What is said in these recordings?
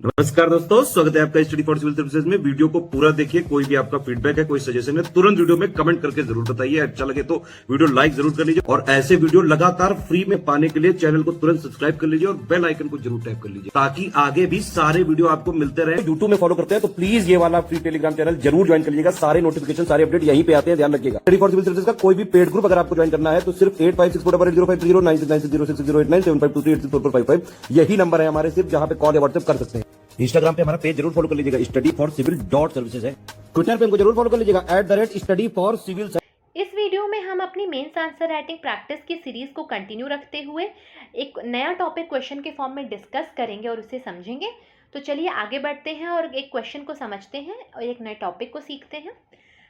नमस्कार दोस्तों, स्वागत है आपका स्टडी फॉर सिविल सर्विसेज में। वीडियो को पूरा देखिए। कोई भी आपका फीडबैक है, कोई सजेशन है, तुरंत वीडियो में कमेंट करके जरूर बताइए। अच्छा लगे तो वीडियो लाइक जरूर कर लीजिए और ऐसे वीडियो लगातार फ्री में पाने के लिए चैनल को तुरंत सब्सक्राइब कर लीजिए और बेल आइकन को जरूर टैप कर लीजिए ताकि आगे भी सारे वीडियो आपको मिलते रहे। यूट्यूब में फॉलो करते हैं तो प्लीज ये वाला फ्री टेलीग्राम चैनल जरूर ज्वाइन कर लीजिएगा। सारे नोटिफिकेशन, सारे अपडेट यहीं पे आते हैं, ध्यान रखिएगा। स्टडी फॉर सिविल सर्विसेज का कोई भी पेड ग्रुप अगर आपको ज्वाइन करना है तो सिर्फ 856480560660897423864455 यही नंबर है हमारे, सिर्फ जहां पे कॉल या व्हाट्सएप कर सकते हैं। इंस्टाग्राम पे हमारा पेज जरूर फॉलो कर लीजिएगा, स्टडी फॉर सिविल .सर्विसेज है। ट्विटर पे हमको जरूर फॉलो कर लीजिएगा, @study for civil। इस वीडियो में हम अपनी मेंस आंसर राइटिंग प्रैक्टिस की सीरीज को कंटिन्यू रखते हुए एक नया टॉपिक क्वेश्चन के फॉर्म में डिस्कस करेंगे और उसे समझेंगे। तो चलिए आगे बढ़ते हैं और एक क्वेश्चन को समझते हैं और एक नए टॉपिक को सीखते हैं।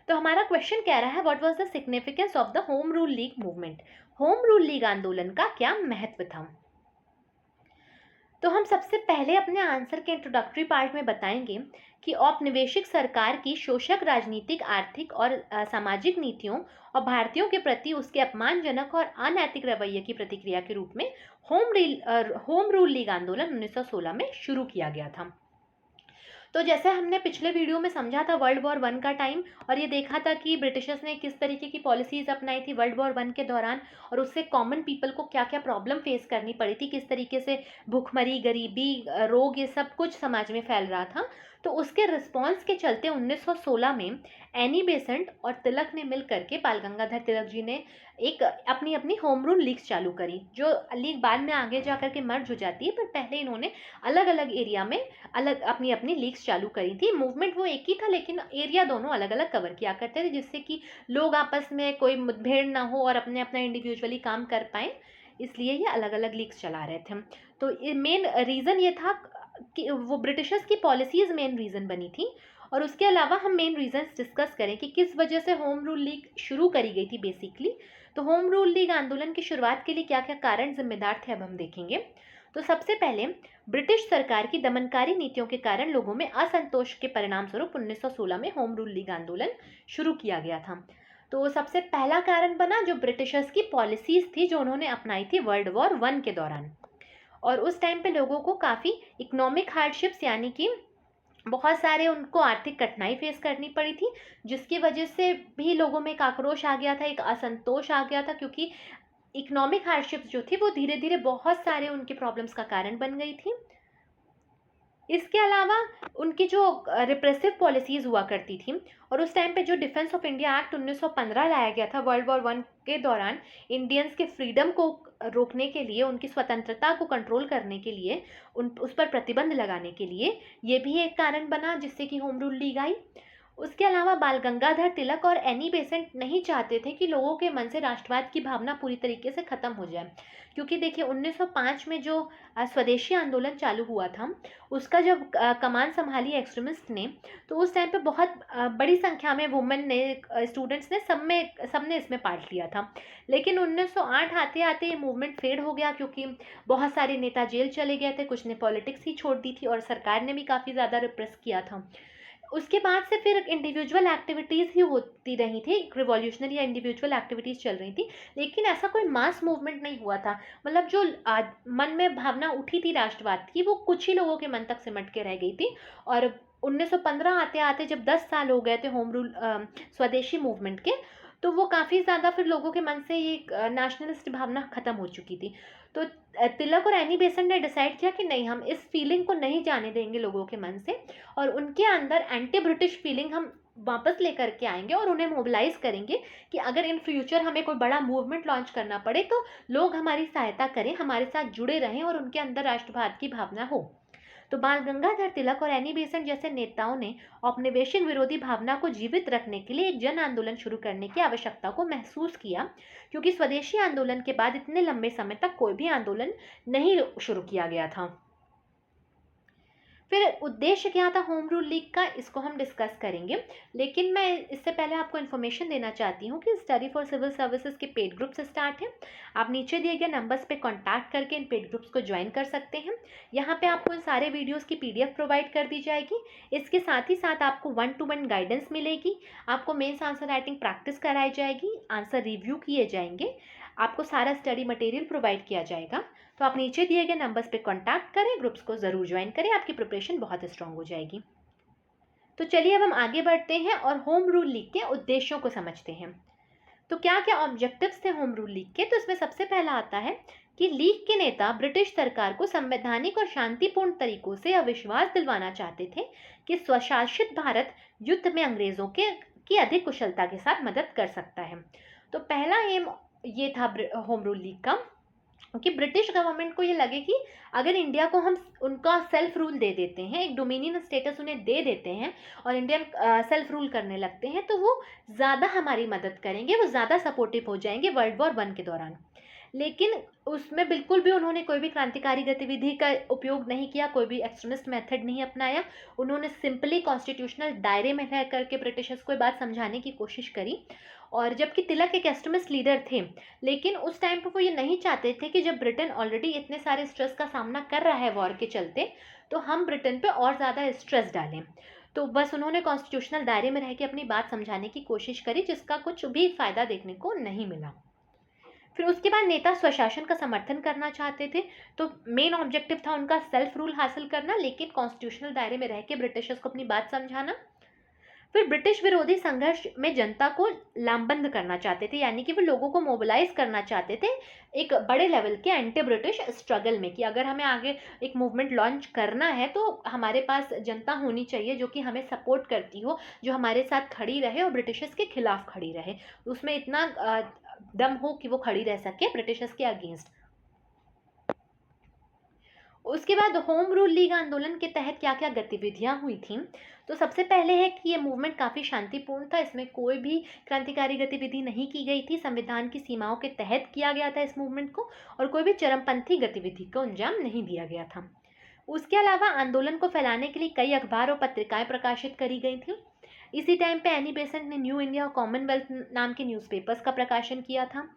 तो हमारा क्वेश्चन कह रहा है, what was the significance of the home rule league movement. Home rule league आंदोलन का क्या महत्व था। तो हम सबसे पहले अपने आंसर के इंट्रोडक्टरी पार्ट में बताएंगे कि औपनिवेशिक सरकार की शोषक राजनीतिक, आर्थिक और सामाजिक नीतियों और भारतीयों के प्रति उसके अपमानजनक और अनैतिक रवैये की प्रतिक्रिया के रूप में होम रूल लीग आंदोलन 1916 में शुरू किया गया था। तो जैसे हमने पिछले वीडियो में समझा था वर्ल्ड वॉर 1 का टाइम, और ये देखा था कि ब्रिटिशर्स ने किस तरीके की पॉलिसीज अपनाई थी वर्ल्ड वॉर 1 के दौरान, और उससे कॉमन पीपल को क्या क्या प्रॉब्लम फेस करनी पड़ी थी, किस तरीके से भूखमरी, गरीबी, रोग, ये सब कुछ समाज में फैल रहा था। तो उसके रिस्पॉन्स के चलते 1916 में एनी बेसेंट और तिलक ने मिल करके, बाल गंगाधर तिलक जी ने एक अपनी अपनी होम रूल लीग्स चालू करी, जो लीग बाद में आगे जा करके मर्ज हो जाती है, पर पहले इन्होंने अलग अलग एरिया में अलग अपनी अपनी लीग्स चालू करी थी। मूवमेंट वो एक ही था लेकिन एरिया दोनों अलग अलग कवर किया करते थे, जिससे कि लोग आपस में कोई मुठभेड़ ना हो और अपने अपना इंडिविजुअली काम कर पाए, इसलिए ये अलग अलग लीग्स चला रहे थे। तो ये मेन रीज़न ये था कि वो ब्रिटिशर्स की पॉलिसीज़ मेन रीज़न बनी थी, और उसके अलावा हम मेन रीजंस डिस्कस करें कि किस वजह से होम रूल लीग शुरू करी गई थी बेसिकली। तो होम रूल लीग आंदोलन की शुरुआत के लिए क्या क्या कारण जिम्मेदार थे अब हम देखेंगे। तो सबसे पहले ब्रिटिश सरकार की दमनकारी नीतियों के कारण लोगों में असंतोष के परिणाम स्वरूप 1916 में होम रूल लीग आंदोलन शुरू किया गया था। तो सबसे पहला कारण बना जो ब्रिटिशर्स की पॉलिसीज थी जो उन्होंने अपनाई थी वर्ल्ड वॉर 1 के दौरान, और उस टाइम पे लोगों को काफ़ी इकोनॉमिक हार्डशिप्स, यानी कि बहुत सारे उनको आर्थिक कठिनाई फेस करनी पड़ी थी, जिसकी वजह से भी लोगों में एक आक्रोश आ गया था, एक असंतोष आ गया था, क्योंकि इकोनॉमिक हार्डशिप्स जो थी वो धीरे धीरे बहुत सारे उनके प्रॉब्लम्स का कारण बन गई थी। इसके अलावा उनकी जो रिप्रेसिव पॉलिसीज़ हुआ करती थी, और उस टाइम पे जो डिफेंस ऑफ इंडिया एक्ट 1915 लाया गया था वर्ल्ड वॉर 1 के दौरान, इंडियंस के फ्रीडम को रोकने के लिए, उनकी स्वतंत्रता को कंट्रोल करने के लिए, उस पर प्रतिबंध लगाने के लिए, ये भी एक कारण बना जिससे कि होम रूल लीग आई। उसके अलावा बाल गंगाधर तिलक और एनी बेसेंट नहीं चाहते थे कि लोगों के मन से राष्ट्रवाद की भावना पूरी तरीके से ख़त्म हो जाए, क्योंकि देखिए 1905 में जो स्वदेशी आंदोलन चालू हुआ था, उसका जब कमान संभाली एक्सट्रीमिस्ट ने, तो उस टाइम पे बहुत बड़ी संख्या में वुमेन ने, स्टूडेंट्स ने, सबने इसमें पार्ट लिया था। लेकिन 1908 आते आते ये मूवमेंट फेड हो गया, क्योंकि बहुत सारे नेता जेल चले गए थे, कुछ ने पॉलिटिक्स ही छोड़ दी थी, और सरकार ने भी काफ़ी ज़्यादा रिप्रेस किया था। उसके बाद से फिर इंडिविजुअल एक्टिविटीज़ ही होती रही थी, रिवॉल्यूशनरी या इंडिविजुअल एक्टिविटीज़ चल रही थी, लेकिन ऐसा कोई मास मूवमेंट नहीं हुआ था। मतलब जो मन में भावना उठी थी राष्ट्रवाद की, वो कुछ ही लोगों के मन तक सिमट के रह गई थी। और 1915 आते आते जब 10 साल हो गए थे होम रूल स्वदेशी मूवमेंट के, तो वो काफ़ी ज़्यादा फिर लोगों के मन से ये नेशनलिस्ट भावना ख़त्म हो चुकी थी। तो तिलक और एनी बेसेंट ने डिसाइड किया कि नहीं, हम इस फीलिंग को नहीं जाने देंगे लोगों के मन से, और उनके अंदर एंटी ब्रिटिश फीलिंग हम वापस लेकर के आएंगे और उन्हें मोबिलाइज करेंगे कि अगर इन फ्यूचर हमें कोई बड़ा मूवमेंट लॉन्च करना पड़े तो लोग हमारी सहायता करें, हमारे साथ जुड़े रहें और उनके अंदर राष्ट्रवाद की भावना हो। तो बाल गंगाधर तिलक और एनी बेसेंट जैसे नेताओं ने औपनिवेशिक विरोधी भावना को जीवित रखने के लिए एक जन आंदोलन शुरू करने की आवश्यकता को महसूस किया, क्योंकि स्वदेशी आंदोलन के बाद इतने लंबे समय तक कोई भी आंदोलन नहीं शुरू किया गया था। फिर उद्देश्य क्या था होम रूल लीग का, इसको हम डिस्कस करेंगे, लेकिन मैं इससे पहले आपको इन्फॉर्मेशन देना चाहती हूँ कि स्टडी फॉर सिविल सर्विसेज के पेड ग्रुप से स्टार्ट है। आप नीचे दिए गए नंबर्स पे कांटेक्ट करके इन पेड ग्रुप्स को ज्वाइन कर सकते हैं। यहाँ पे आपको इन सारे वीडियोस की PDF प्रोवाइड कर दी जाएगी। इसके साथ ही साथ आपको 1-to-1 गाइडेंस मिलेगी, आपको मेंस आंसर राइटिंग प्रैक्टिस कराई जाएगी, आंसर रिव्यू किए जाएंगे, आपको सारा स्टडी मटेरियल प्रोवाइड किया जाएगा। तो आप नीचे दिए गए नंबर्स पे कांटेक्ट करें, ग्रुप्स को ज़रूर ज्वाइन करें, आपकी प्रिपरेशन बहुत स्ट्रांग हो जाएगी। तो चलिए अब हम आगे बढ़ते हैं और होम रूल लीग के उद्देश्यों को समझते हैं। तो क्या क्या ऑब्जेक्टिव्स थे होम रूल लीग के? तो इसमें सबसे पहला आता है कि लीग के नेता ब्रिटिश सरकार को संवैधानिक और शांतिपूर्ण तरीकों से यह विश्वास दिलवाना चाहते थे कि स्वशासित भारत युद्ध में अंग्रेजों के की अधिक कुशलता के साथ मदद कर सकता है। तो पहला एम ये था होम रूल लीग का कि ब्रिटिश गवर्नमेंट को ये लगे कि अगर इंडिया को हम उनका सेल्फ रूल दे देते हैं, एक डोमिनियन स्टेटस उन्हें दे देते हैं और इंडियन सेल्फ रूल करने लगते हैं, तो वो ज़्यादा हमारी मदद करेंगे, वो ज़्यादा सपोर्टिव हो जाएंगे वर्ल्ड वॉर 1 के दौरान। लेकिन उसमें बिल्कुल भी उन्होंने कोई भी क्रांतिकारी गतिविधि का उपयोग नहीं किया, कोई भी एक्सट्रीमिस्ट मेथड नहीं अपनाया। उन्होंने सिंपली कॉन्स्टिट्यूशनल दायरे में रह करके ब्रिटिशर्स को ये बात समझाने की कोशिश करी। और जबकि तिलक एक एक्सट्रीमिस्ट लीडर थे, लेकिन उस टाइम पर वो ये नहीं चाहते थे कि जब ब्रिटेन ऑलरेडी इतने सारे स्ट्रेस का सामना कर रहा है वॉर के चलते, तो हम ब्रिटेन पे और ज़्यादा स्ट्रेस डालें। तो बस उन्होंने कॉन्स्टिट्यूशनल दायरे में रह के अपनी बात समझाने की कोशिश करी, जिसका कुछ भी फ़ायदा देखने को नहीं मिला। फिर उसके बाद नेता स्वशासन का समर्थन करना चाहते थे। तो मेन ऑब्जेक्टिव था उनका सेल्फ रूल हासिल करना, लेकिन कॉन्स्टिट्यूशनल दायरे में रह के ब्रिटिशर्स को अपनी बात समझाना। फिर ब्रिटिश विरोधी संघर्ष में जनता को लामबंद करना चाहते थे, यानी कि वो लोगों को मोबिलाइज करना चाहते थे एक बड़े लेवल के एंटी ब्रिटिश स्ट्रगल में, कि अगर हमें आगे एक मूवमेंट लॉन्च करना है तो हमारे पास जनता होनी चाहिए जो कि हमें सपोर्ट करती हो, जो हमारे साथ खड़ी रहे और ब्रिटिशर्स के खिलाफ खड़ी रहे, उसमें इतना दम हो कि वो खड़ी रह सके ब्रिटिशर्स के अगेंस्ट। उसके बाद होम रूल लीग आंदोलन के तहत क्या क्या गतिविधियां हुई थी? तो सबसे पहले है कि ये मूवमेंट काफ़ी शांतिपूर्ण था, इसमें कोई भी क्रांतिकारी गतिविधि नहीं की गई थी, संविधान की सीमाओं के तहत किया गया था इस मूवमेंट को, और कोई भी चरमपंथी गतिविधि को अंजाम नहीं दिया गया था। उसके अलावा आंदोलन को फैलाने के लिए कई अखबार और पत्रिकाएं प्रकाशित करी गई थी। इसी टाइम पे एनी बेसेंट ने न्यू इंडिया और कॉमनवेल्थ नाम के न्यूज़पेपर्स का प्रकाशन किया था।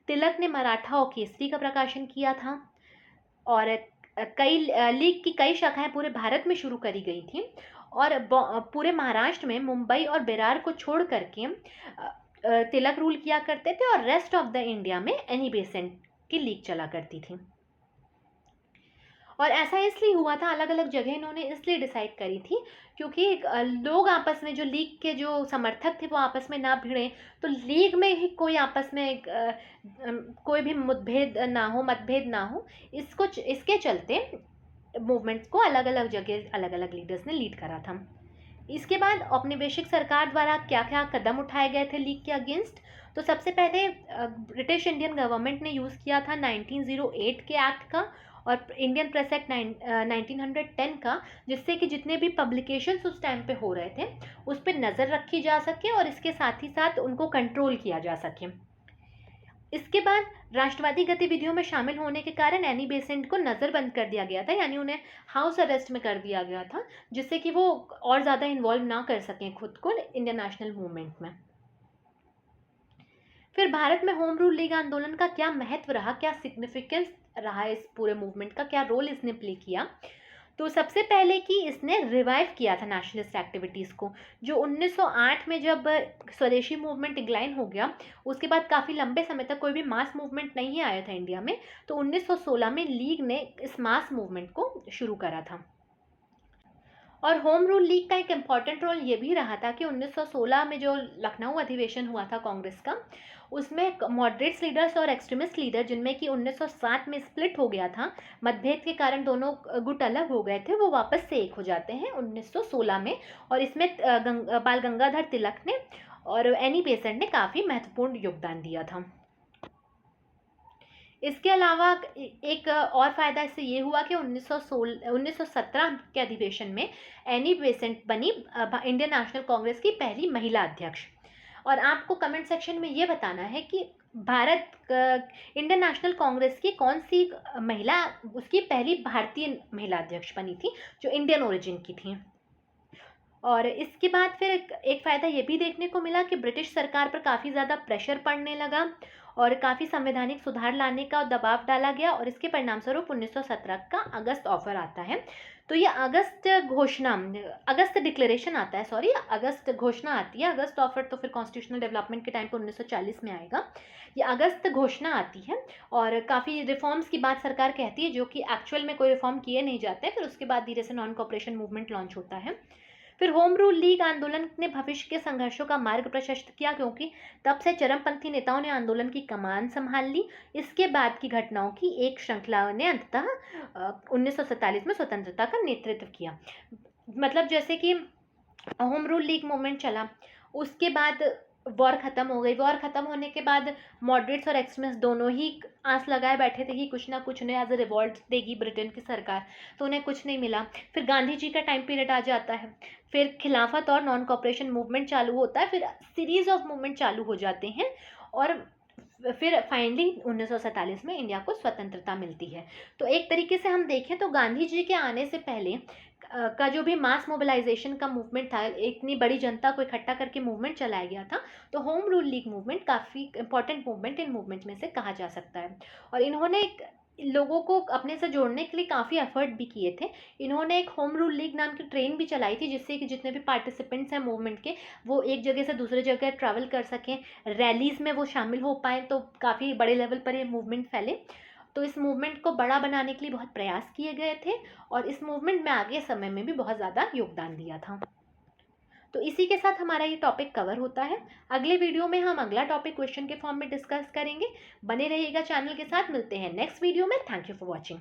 तिलक ने मराठा और केसरी का प्रकाशन किया था। और कई लीग की कई शाखाएं पूरे भारत में शुरू करी गई थी, और पूरे महाराष्ट्र में मुंबई और बेरार को छोड़ करके तिलक रूल किया करते थे, और रेस्ट ऑफ द इंडिया में एनी बेसेंट की लीग चला करती थी। और ऐसा इसलिए हुआ था, अलग अलग जगह इन्होंने इसलिए डिसाइड करी थी क्योंकि लोग आपस में, जो लीग के जो समर्थक थे वो आपस में ना भिड़ें, तो लीग में ही कोई आपस में कोई भी मतभेद ना हो, इसके चलते मूवमेंट्स को अलग अलग जगह अलग अलग लीडर्स ने लीड करा था। इसके बाद औपनिवेशिक सरकार द्वारा क्या क्या कदम उठाए गए थे लीग के अगेंस्ट? तो सबसे पहले ब्रिटिश इंडियन गवर्नमेंट ने यूज़ किया था 1908 के एक्ट का और इंडियन प्रेस एक्ट 1910 का, जिससे कि जितने भी पब्लिकेशंस उस टाइम पे हो रहे थे उस पर नज़र रखी जा सके और इसके साथ ही साथ उनको कंट्रोल किया जा सके। इसके बाद राष्ट्रवादी गतिविधियों में शामिल होने के कारण एनी बेसेंट को नज़रबंद कर दिया गया था, यानी उन्हें हाउस अरेस्ट में कर दिया गया था, जिससे कि वो और ज़्यादा इन्वॉल्व ना कर सकें खुद को इंडियन नेशनल मूवमेंट में। फिर भारत में होम रूल लीग आंदोलन का क्या महत्व रहा, क्या सिग्निफिकेंस रहा, इस पूरे मूवमेंट का क्या रोल इसने प्ले किया? तो सबसे पहले कि इसने रिवाइव किया था नेशनलिस्ट एक्टिविटीज़ को, जो 1908 में जब स्वदेशी मूवमेंट डिक्लाइन हो गया, उसके बाद काफ़ी लंबे समय तक कोई भी मास मूवमेंट नहीं आया था इंडिया में, तो 1916 में लीग ने इस मास मूवमेंट को शुरू करा था। और होम रूल लीग का एक इम्पॉर्टेंट रोल ये भी रहा था कि 1916 में जो लखनऊ अधिवेशन हुआ था कांग्रेस का, उसमें मॉडरेट्स लीडर्स और एक्सट्रीमिस्ट लीडर, जिनमें कि 1907 में स्प्लिट हो गया था, मतभेद के कारण दोनों गुट अलग हो गए थे, वो वापस से एक हो जाते हैं 1916 में। और इसमें बाल गंगाधर तिलक ने और एनी बेसेंट ने काफ़ी महत्वपूर्ण योगदान दिया था। इसके अलावा एक और फ़ायदा इससे ये हुआ कि 1917 के अधिवेशन में एनी बेसेंट बनी इंडियन नेशनल कांग्रेस की पहली महिला अध्यक्ष। और आपको कमेंट सेक्शन में ये बताना है कि भारत इंडियन नेशनल कांग्रेस की कौन सी महिला उसकी पहली भारतीय महिला अध्यक्ष बनी थी जो इंडियन ओरिजिन की थी। और इसके बाद फिर एक फ़ायदा ये भी देखने को मिला कि ब्रिटिश सरकार पर काफ़ी ज़्यादा प्रेशर पड़ने लगा और काफ़ी संवैधानिक सुधार लाने का दबाव डाला गया, और इसके परिणामस्वरूप 1917 का अगस्त ऑफर आता है, तो ये अगस्त डिक्लेरेशन आता है, सॉरी अगस्त घोषणा आती है। अगस्त ऑफर तो फिर कॉन्स्टिट्यूशनल डेवलपमेंट के टाइम पे 1940 में आएगा। ये अगस्त घोषणा आती है और काफ़ी रिफॉर्म्स की बात सरकार कहती है जो कि एक्चुअल में कोई रिफॉर्म किए नहीं जाते। फिर उसके बाद धीरे से नॉन कॉपरेशन मूवमेंट लॉन्च होता है। फिर होम रूल लीग आंदोलन ने भविष्य के संघर्षों का मार्ग प्रशस्त किया, क्योंकि तब से चरमपंथी नेताओं ने आंदोलन की कमान संभाल ली। इसके बाद की घटनाओं की एक श्रृंखला ने अंततः 1947 में स्वतंत्रता का नेतृत्व किया। मतलब जैसे कि होम रूल लीग मूवमेंट चला, उसके बाद वॉर ख़त्म हो गई। वॉर ख़त्म होने के बाद मॉडरेट्स और एक्सट्रीमिस्ट दोनों ही आस लगाए बैठे थे कि कुछ ना कुछ उन्हें एज ए रिवॉल्ट देगी ब्रिटेन की सरकार, तो उन्हें कुछ नहीं मिला। फिर गांधी जी का टाइम पीरियड आ जाता है, फिर खिलाफत और नॉन कॉपरेशन मूवमेंट चालू होता है, फिर सीरीज ऑफ मूवमेंट चालू हो जाते हैं और फिर फाइनली 1947 में इंडिया को स्वतंत्रता मिलती है। तो एक तरीके से हम देखें तो गांधी जी के आने से पहले का जो भी मास मोबिलाइजेशन का मूवमेंट था, इतनी बड़ी जनता को इकट्ठा करके मूवमेंट चलाया गया था, तो होम रूल लीग मूवमेंट काफ़ी इंपॉर्टेंट मूवमेंट इन मूवमेंट में से कहा जा सकता है। और इन्होंने लोगों को अपने से जोड़ने के लिए काफ़ी एफर्ट भी किए थे। इन्होंने एक होम रूल लीग नाम की ट्रेन भी चलाई थी, जिससे कि जितने भी पार्टिसिपेंट्स हैं मूवमेंट के, वो एक जगह से दूसरे जगह ट्रैवल कर सकें, रैलीज़ में वो शामिल हो पाएँ, तो काफ़ी बड़े लेवल पर ये मूवमेंट फैले। तो इस मूवमेंट को बड़ा बनाने के लिए बहुत प्रयास किए गए थे और इस मूवमेंट में आगे समय में भी बहुत ज़्यादा योगदान दिया था। तो इसी के साथ हमारा ये टॉपिक कवर होता है। अगले वीडियो में हम अगला टॉपिक क्वेश्चन के फॉर्म में डिस्कस करेंगे। बने रहिएगा चैनल के साथ, मिलते हैं नेक्स्ट वीडियो में। Thank you for watching.